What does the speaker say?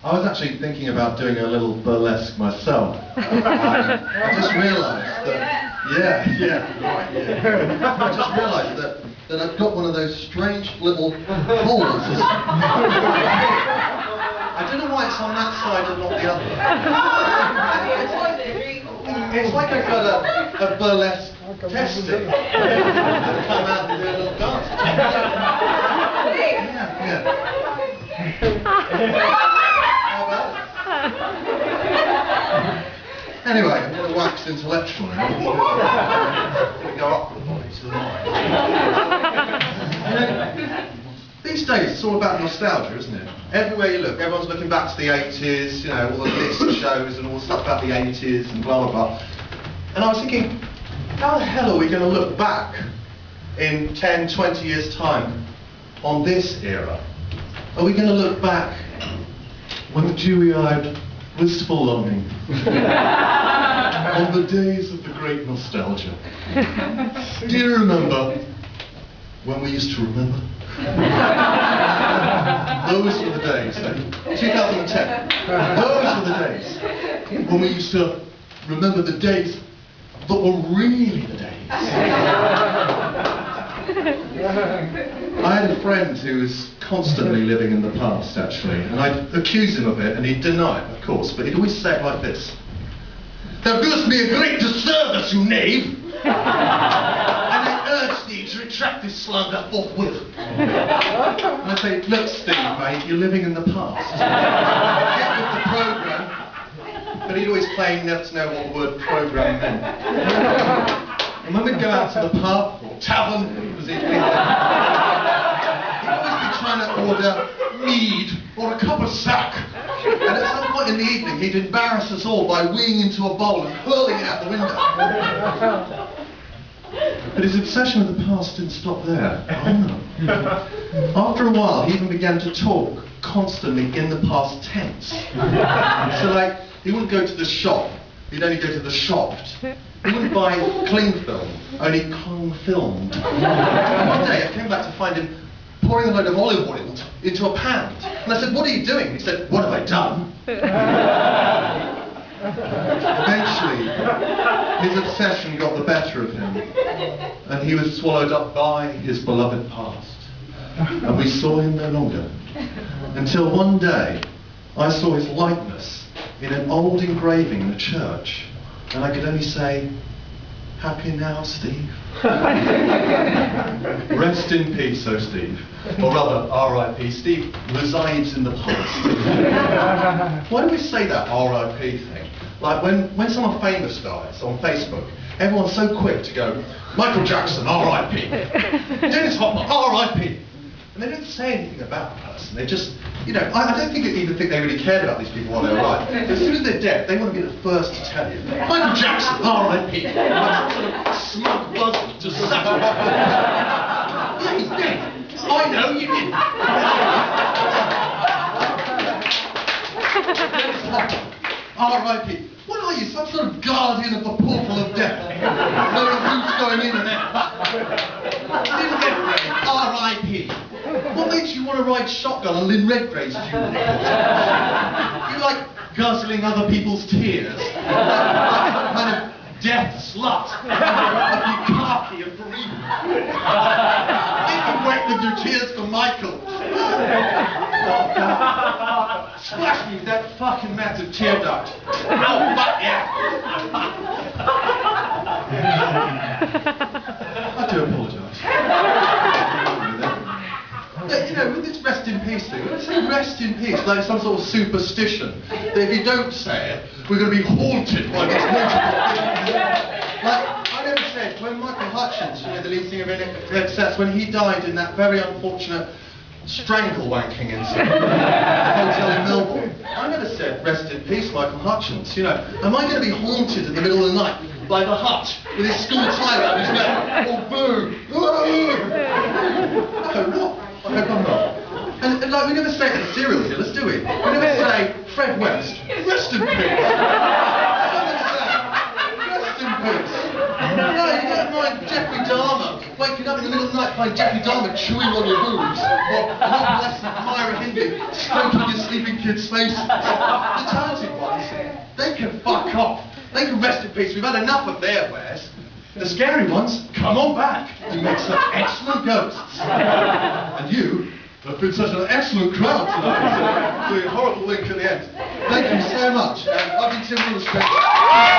I was actually thinking about doing a little burlesque myself. I just realised that, I just realised that I've got one of those strange little holes. I don't know why it's on that side and not the other. It's like I've got a burlesque testing that come out and do a little dance. Anyway, I'm going to wax intellectual now. We go up the body to the mind. These days, it's all about nostalgia, isn't it? Everywhere you look, everyone's looking back to the 80s, you know, all the list shows and all the stuff about the 80s and blah, blah, blah. And I was thinking, how the hell are we going to look back in 10, 20 years' time on this era? Are we going to look back when the dewy-eyed, wistful longing on the days of the great nostalgia? Do you remember when we used to remember? Those were the days, 2010. Those were the days when we used to remember the days that were really the days. I had a friend who was constantly living in the past, actually, and I'd accuse him of it, and he'd deny it, of course, but he'd always say it like this. "Thou doest me a great disservice, you knave, and I urge thee to retract this slander forthwith." And I'd say, "Look, Steve, mate, you're living in the past. Get with the programme." But he'd always claim never to know what the word programme meant. And when we'd go out to the pub, or tavern, as he'd always be trying to order mead or a cup of sack. And at some point in the evening, he'd embarrass us all by weeing into a bowl and hurling it out the window. But his obsession with the past didn't stop there. Oh no. After a while, he even began to talk constantly in the past tense. So like, he wouldn't go to the shop, he'd only go to the shopped. He wouldn't buy cling film, only Kong filmed. And one day I came back to find him pouring a load of olive oil into a pan. And I said, "What are you doing?" He said, "What have I done?" Eventually, his obsession got the better of him, and he was swallowed up by his beloved past. And we saw him no longer. Until one day, I saw his likeness in an old engraving in a church, and I could only say, "Happy now, Steve." Rest in peace, oh Steve. Or rather, R.I.P. Steve resides in the past. Why do we say that R.I.P. thing? Like when someone famous dies on Facebook, everyone's so quick to go, "Michael Jackson, R.I.P. Dennis Hopper, R.I.P. And they don't say anything about the person. They just, you know, I don't even think they really cared about these people while they were alive. As soon as they're dead, they want to be the first to tell you. "Michael Jackson, R.I.P. Like some sort of smug buzzard just sat on "Yeah, he's dead. I know, you didn't." R.I.P. What are you, some sort of guardian of the portal of death? Knowing who's going in and out? Lynn Redgrave, R.I.P. What makes you want to ride shotgun on Lynn Redgrave's funeral? You like guzzling other people's tears? Like some kind of death slut? Like you khaki and bereavement? You can wait with your tears for Michael. Splash me with that fucking massive tear duct. Oh, fuck yeah! I do apologise. You know, with this rest in peace thing, when I say rest in peace, like some sort of superstition, that if you don't say it, we're going to be haunted by this multiple thing. Like, I never said, when Michael Hutchins, you know, the lead singer of Excess, when he died in that very unfortunate strangle-wanking incident at a hotel in Melbourne, I never said, "Rest in peace, Michael Hutchins." You know, am I going to be haunted in the middle of the night by the Hutch with his school tie around his neck? Oh, boo! I hope not. I hope I'm not. And like, we never say it to serial killers, do we? We never say, "Fred West, rest in peace." Rest in peace. No, you don't mind Jeffrey Dahmer waking up in the middle of the night finding Jeffrey Dahmer chewing on your boobs, or not blessed Myra Hindley stroking your sleeping kids' faces. The talented ones, they can fuck off. They can rest in peace. We've had enough of their wares. The scary ones, come on back. You make some excellent ghosts. And you have been such an excellent crowd tonight. Doing a horrible link at the end. Thank you so much. I've been Tim Wilderspin.